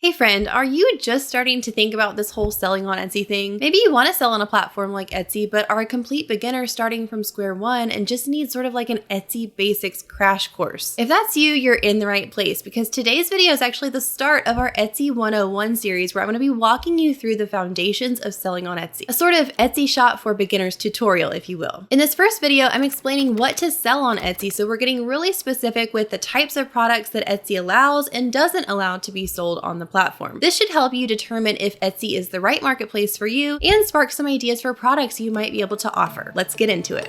Hey friend, are you just starting to think about this whole selling on Etsy thing? Maybe you want to sell on a platform like Etsy, but are a complete beginner starting from square one and just need sort of like an Etsy basics crash course. If that's you, you're in the right place because today's video is actually the start of our Etsy 101 series where I'm going to be walking you through the foundations of selling on Etsy. A sort of Etsy shop for beginners tutorial, if you will. In this first video, I'm explaining what to sell on Etsy, so we're getting really specific with the types of products that Etsy allows and doesn't allow to be sold on the platform. This should help you determine if Etsy is the right marketplace for you and spark some ideas for products you might be able to offer. Let's get into it.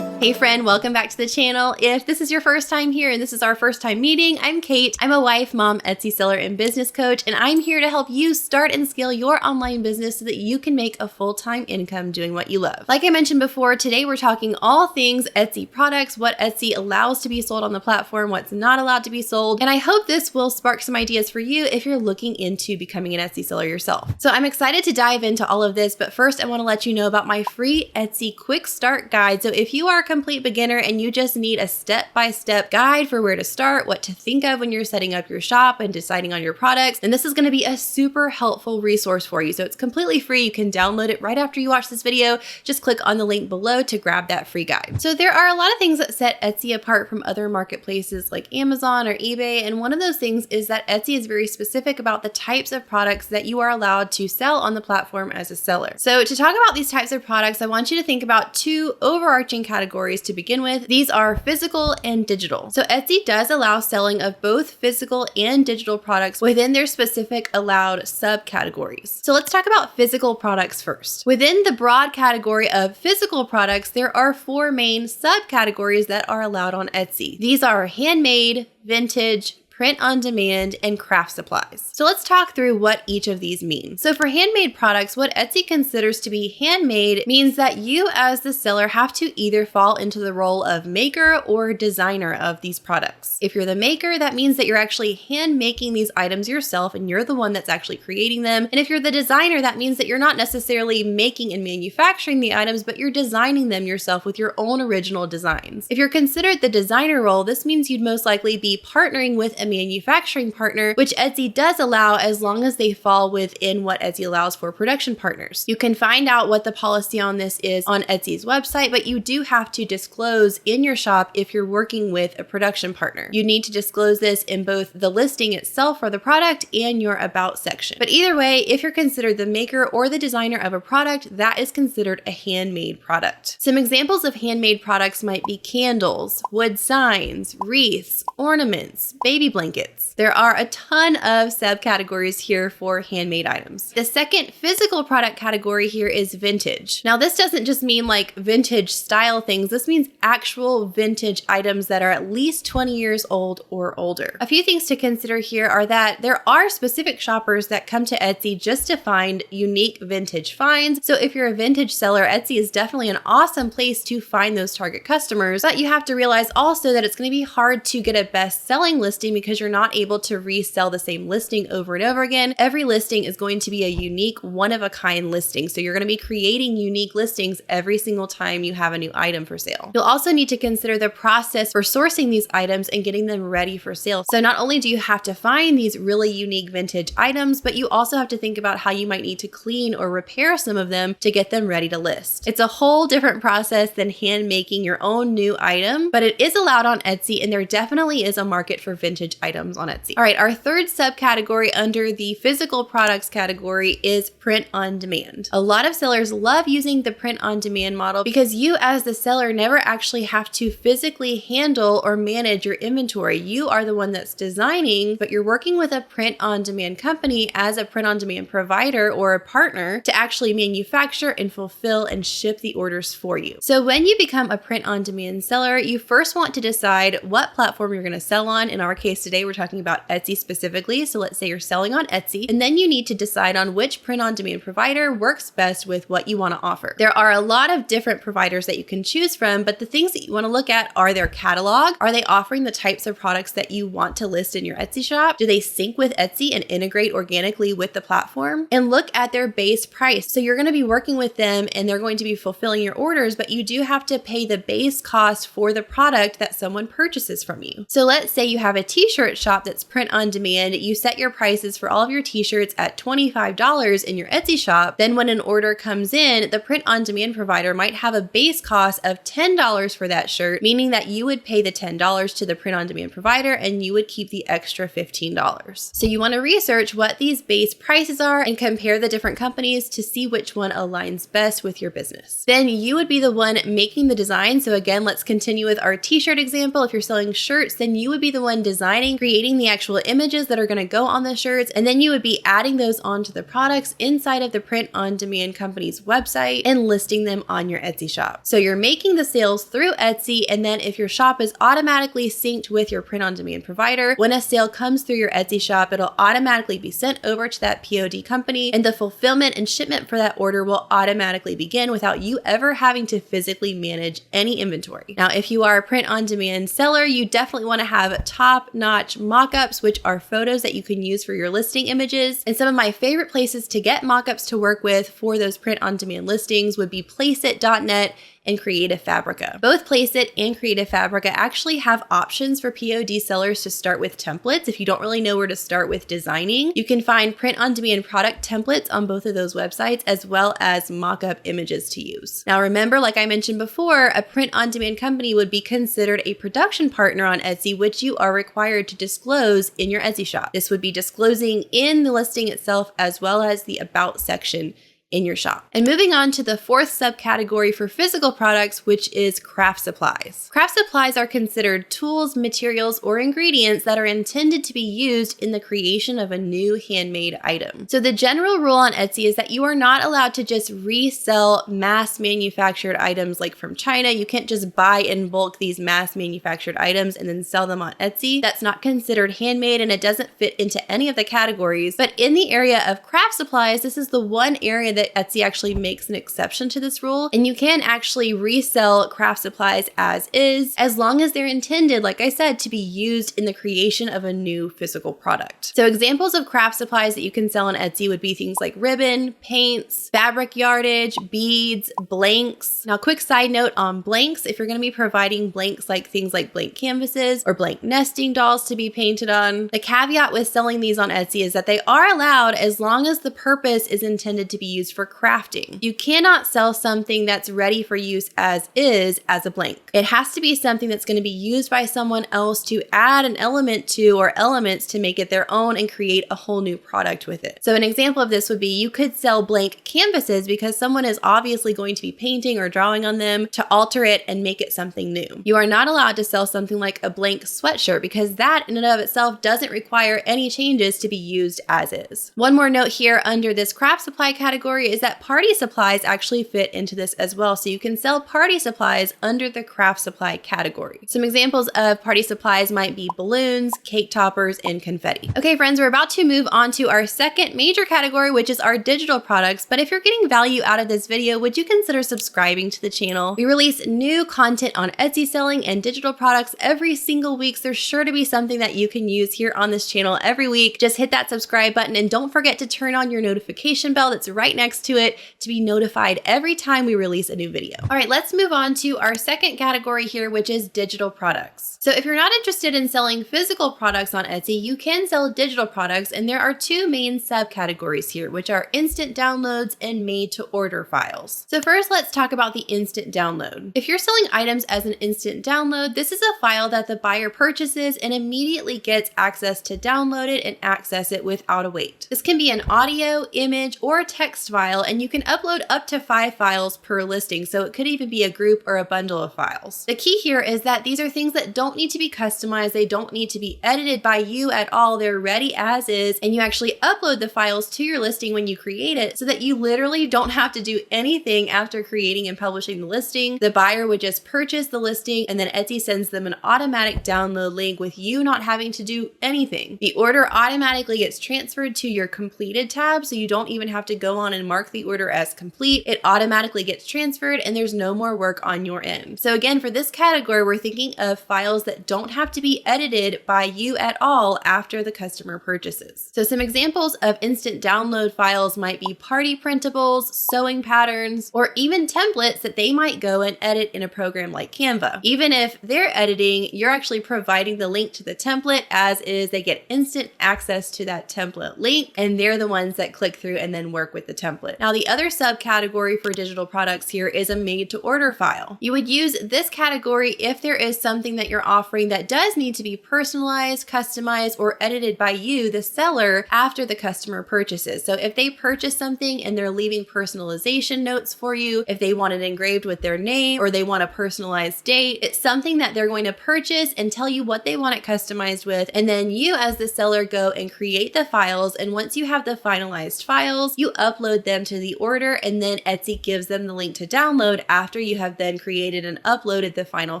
Hey friend, welcome back to the channel. If this is your first time here and this is our first time meeting, I'm Kate. I'm a wife, mom, Etsy seller, and business coach, and I'm here to help you start and scale your online business so that you can make a full-time income doing what you love. Like I mentioned before, today we're talking all things Etsy products, what Etsy allows to be sold on the platform, what's not allowed to be sold, and I hope this will spark some ideas for you if you're looking into becoming an Etsy seller yourself. So I'm excited to dive into all of this, but first I want to let you know about my free Etsy quick start guide. So if you are a complete beginner and you just need a step-by-step guide for where to start, what to think of when you're setting up your shop and deciding on your products, then this is going to be a super helpful resource for you. So it's completely free. You can download it right after you watch this video. Just click on the link below to grab that free guide. So there are a lot of things that set Etsy apart from other marketplaces like Amazon or eBay, and one of those things is that Etsy is very specific about the types of products that you are allowed to sell on the platform as a seller. So to talk about these types of products, I want you to think about two overarching categories to begin with. These are physical and digital. So Etsy does allow selling of both physical and digital products within their specific allowed subcategories. So let's talk about physical products first. Within the broad category of physical products, there are four main subcategories that are allowed on Etsy. These are handmade, vintage, print on demand, and craft supplies. So let's talk through what each of these mean. So for handmade products, what Etsy considers to be handmade means that you as the seller have to either fall into the role of maker or designer of these products. If you're the maker, that means that you're actually hand making these items yourself and you're the one that's actually creating them. And if you're the designer, that means that you're not necessarily making and manufacturing the items, but you're designing them yourself with your own original designs. If you're considered the designer role, this means you'd most likely be partnering with a manufacturing partner, which Etsy does allow as long as they fall within what Etsy allows for production partners. You can find out what the policy on this is on Etsy's website, but you do have to disclose in your shop if you're working with a production partner. You need to disclose this in both the listing itself for the product and your about section. But either way, if you're considered the maker or the designer of a product, that is considered a handmade product. Some examples of handmade products might be candles, wood signs, wreaths, ornaments, baby blankets. There are a ton of subcategories here for handmade items. The second physical product category here is vintage. Now, this doesn't just mean like vintage style things. This means actual vintage items that are at least 20 years old or older. A few things to consider here are that there are specific shoppers that come to Etsy just to find unique vintage finds. So if you're a vintage seller, Etsy is definitely an awesome place to find those target customers. But you have to realize also that it's going to be hard to get a best-selling listing because you're not able to resell the same listing over and over again. Every listing is going to be a unique, one-of-a-kind listing. So you're going to be creating unique listings every single time you have a new item for sale. You'll also need to consider the process for sourcing these items and getting them ready for sale. So not only do you have to find these really unique vintage items, but you also have to think about how you might need to clean or repair some of them to get them ready to list. It's a whole different process than hand making your own new item, but it is allowed on Etsy and there definitely is a market for vintage items on Etsy. All right, our third subcategory under the physical products category is print on demand. A lot of sellers love using the print on demand model because you as the seller never actually have to physically handle or manage your inventory. You are the one that's designing, but you're working with a print on demand company as a print on demand provider or a partner to actually manufacture and fulfill and ship the orders for you. So when you become a print on demand seller, you first want to decide what platform you're going to sell on. In our case, today we're talking about Etsy specifically. So let's say you're selling on Etsy, and then you need to decide on which print-on-demand provider works best with what you want to offer. There are a lot of different providers that you can choose from, but the things that you want to look at are their catalog. Are they offering the types of products that you want to list in your Etsy shop? Do they sync with Etsy and integrate organically with the platform? And look at their base price. So you're going to be working with them and they're going to be fulfilling your orders, but you do have to pay the base cost for the product that someone purchases from you. So let's say you have a t-shirt shop that's print on demand. You set your prices for all of your t-shirts at $25 in your Etsy shop. Then when an order comes in, the print on demand provider might have a base cost of $10 for that shirt, meaning that you would pay the $10 to the print on demand provider and you would keep the extra $15. So you want to research what these base prices are and compare the different companies to see which one aligns best with your business. Then you would be the one making the design. So again, let's continue with our t-shirt example. If you're selling shirts, then you would be the one designing, creating the actual images that are going to go on the shirts, and then you would be adding those onto the products inside of the print on demand company's website and listing them on your Etsy shop. So you're making the sales through Etsy, and then if your shop is automatically synced with your print on demand provider, when a sale comes through your Etsy shop, it'll automatically be sent over to that POD company, and the fulfillment and shipment for that order will automatically begin without you ever having to physically manage any inventory. Now, if you are a print on demand seller, you definitely want to have top-notch mock-ups, which are photos that you can use for your listing images. And some of my favorite places to get mock-ups to work with for those print on demand listings would be Placeit.net and Creative Fabrica. Both Placeit and Creative Fabrica actually have options for POD sellers to start with templates. If you don't really know where to start with designing, you can find print-on-demand product templates on both of those websites, as well as mock-up images to use. Now remember, like I mentioned before, a print-on-demand company would be considered a production partner on Etsy, which you are required to disclose in your Etsy shop. This would be disclosing in the listing itself, as well as the About section in your shop. And moving on to the fourth subcategory for physical products, which is craft supplies. Craft supplies are considered tools, materials, or ingredients that are intended to be used in the creation of a new handmade item. So the general rule on Etsy is that you are not allowed to just resell mass manufactured items like from China. You can't just buy in bulk these mass manufactured items and then sell them on Etsy. That's not considered handmade and it doesn't fit into any of the categories. But in the area of craft supplies, this is the one area that Etsy actually makes an exception to this rule, and you can actually resell craft supplies as is, as long as they're intended, like I said, to be used in the creation of a new physical product. So examples of craft supplies that you can sell on Etsy would be things like ribbon, paints, fabric yardage, beads, blanks. Now, quick side note on blanks, if you're going to be providing blanks like things like blank canvases or blank nesting dolls to be painted on, the caveat with selling these on Etsy is that they are allowed as long as the purpose is intended to be used for crafting. You cannot sell something that's ready for use as is as a blank. It has to be something that's going to be used by someone else to add an element to or elements to make it their own and create a whole new product with it. So an example of this would be you could sell blank canvases because someone is obviously going to be painting or drawing on them to alter it and make it something new. You are not allowed to sell something like a blank sweatshirt because that in and of itself doesn't require any changes to be used as is. One more note here under this craft supply category is that party supplies actually fit into this as well. So you can sell party supplies under the craft supply category. Some examples of party supplies might be balloons, cake toppers, and confetti. Okay, friends, we're about to move on to our second major category, which is our digital products. But if you're getting value out of this video, would you consider subscribing to the channel? We release new content on Etsy selling and digital products every single week. So there's sure to be something that you can use here on this channel every week. Just hit that subscribe button and don't forget to turn on your notification bell that's right next to it to be notified every time we release a new video. All right, let's move on to our second category here, which is digital products. So if you're not interested in selling physical products on Etsy, you can sell digital products, and there are two main subcategories here, which are instant downloads and made to order files. So first, let's talk about the instant download. If you're selling items as an instant download, this is a file that the buyer purchases and immediately gets access to download it and access it without a wait. This can be an audio, image, or text file, and you can upload up to 5 files per listing. So it could even be a group or a bundle of files. The key here is that these are things that don't need to be customized. They don't need to be edited by you at all. They're ready as is, and you actually upload the files to your listing when you create it so that you literally don't have to do anything after creating and publishing the listing. The buyer would just purchase the listing, and then Etsy sends them an automatic download link with you not having to do anything. The order automatically gets transferred to your completed tab, so you don't even have to go on and mark the order as complete. It automatically gets transferred, and there's no more work on your end. So again, for this category, we're thinking of files that don't have to be edited by you at all after the customer purchases. So some examples of instant download files might be party printables, sewing patterns, or even templates that they might go and edit in a program like Canva. Even if they're editing, you're actually providing the link to the template as is. They get instant access to that template link, and they're the ones that click through and then work with the template. Now, the other subcategory for digital products here is a made to order file. You would use this category if there is something that you're offering that does need to be personalized, customized, or edited by you, the seller, after the customer purchases. So if they purchase something and they're leaving personalization notes for you, if they want it engraved with their name or they want a personalized date, it's something that they're going to purchase and tell you what they want it customized with. And then you as the seller go and create the files. And once you have the finalized files, you upload them to the order, and then Etsy gives them the link to download after you have then created and uploaded the final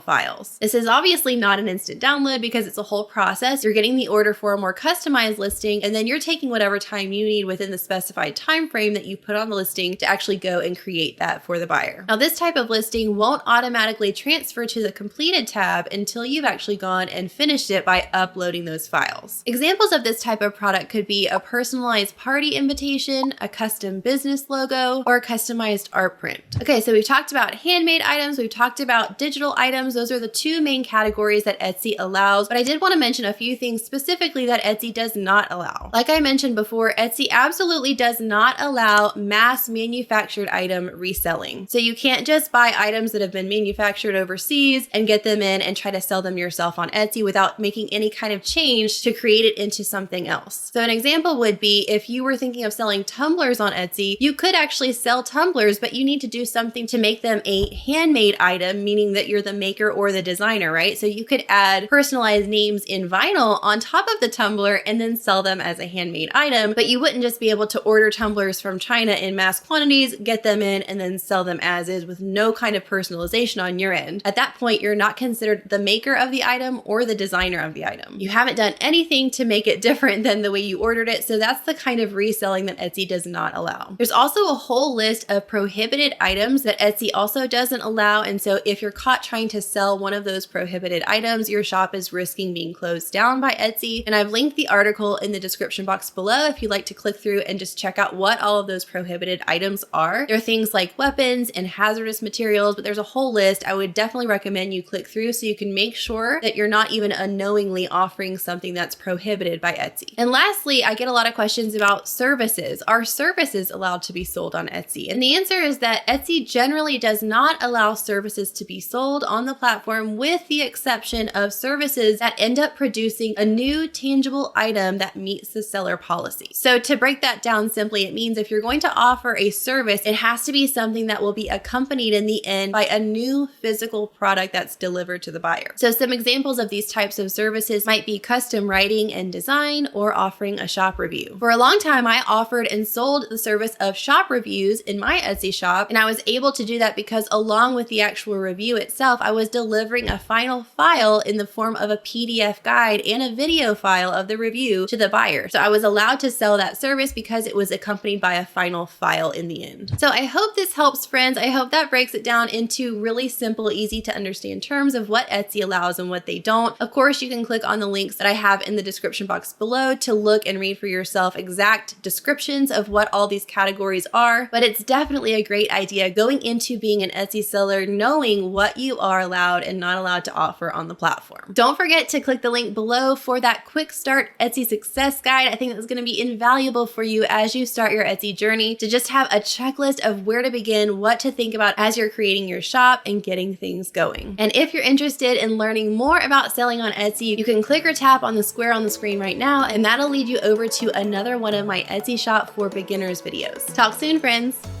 files. This is obviously not an instant download because it's a whole process. You're getting the order for a more customized listing, and then you're taking whatever time you need within the specified time frame that you put on the listing to actually go and create that for the buyer. Now, this type of listing won't automatically transfer to the completed tab until you've actually gone and finished it by uploading those files. Examples of this type of product could be a personalized party invitation, a custom business logo, or a customized art print. Okay, so we've talked about handmade items, we've talked about digital items. Those are the two main categories that Etsy allows, but I did want to mention a few things specifically that Etsy does not allow. Like I mentioned before, Etsy absolutely does not allow mass manufactured item reselling. So you can't just buy items that have been manufactured overseas and get them in and try to sell them yourself on Etsy without making any kind of change to create it into something else. So an example would be if you were thinking of selling tumblers on Etsy, you could actually sell tumblers, but you need to do something to make them a handmade item, meaning that you're the maker or the designer, right? So you could add personalized names in vinyl on top of the tumbler and then sell them as a handmade item, but you wouldn't just be able to order tumblers from China in mass quantities, get them in, and then sell them as is with no kind of personalization on your end. At that point, you're not considered the maker of the item or the designer of the item. You haven't done anything to make it different than the way you ordered it, so that's the kind of reselling that Etsy does not allow. There's also a whole list of prohibited items that Etsy also doesn't allow, and so if you're caught trying to sell one of those prohibited items, your shop is risking being closed down by Etsy. And I've linked the article in the description box below if you'd like to click through and just check out what all of those prohibited items are. There are things like weapons and hazardous materials, but there's a whole list. I would definitely recommend you click through so you can make sure that you're not even unknowingly offering something that's prohibited by Etsy. And lastly, I get a lot of questions about services. Are services allowed to be sold on Etsy? And the answer is that Etsy generally does not allow services to be sold on the platform, with the exception of services that end up producing a new tangible item that meets the seller policy. So to break that down simply, it means if you're going to offer a service, it has to be something that will be accompanied in the end by a new physical product that's delivered to the buyer. So some examples of these types of services might be custom writing and design, or offering a shop review. For a long time, I offered and sold the service of shop reviews in my Etsy shop, and I was able to do that because along with the actual review itself, I was delivering a final file in the form of a PDF guide and a video file of the review to the buyer. So I was allowed to sell that service because it was accompanied by a final file in the end. So I hope this helps, friends. I hope that breaks it down into really simple, easy to understand terms of what Etsy allows and what they don't. Of course, you can click on the links that I have in the description box below to look and read for yourself exact descriptions of what all these categories are, but it's definitely a great idea going into being an Etsy seller, knowing what you are allowed and not allowed to offer on the platform. Don't forget to click the link below for that quick start Etsy success guide. I think that's going to be invaluable for you as you start your Etsy journey, to just have a checklist of where to begin, what to think about as you're creating your shop and getting things going. And if you're interested in learning more about selling on Etsy, you can click or tap on the square on the screen right now, and that'll lead you over to another one of my Etsy shop for beginners videos. videos. Talk soon, friends.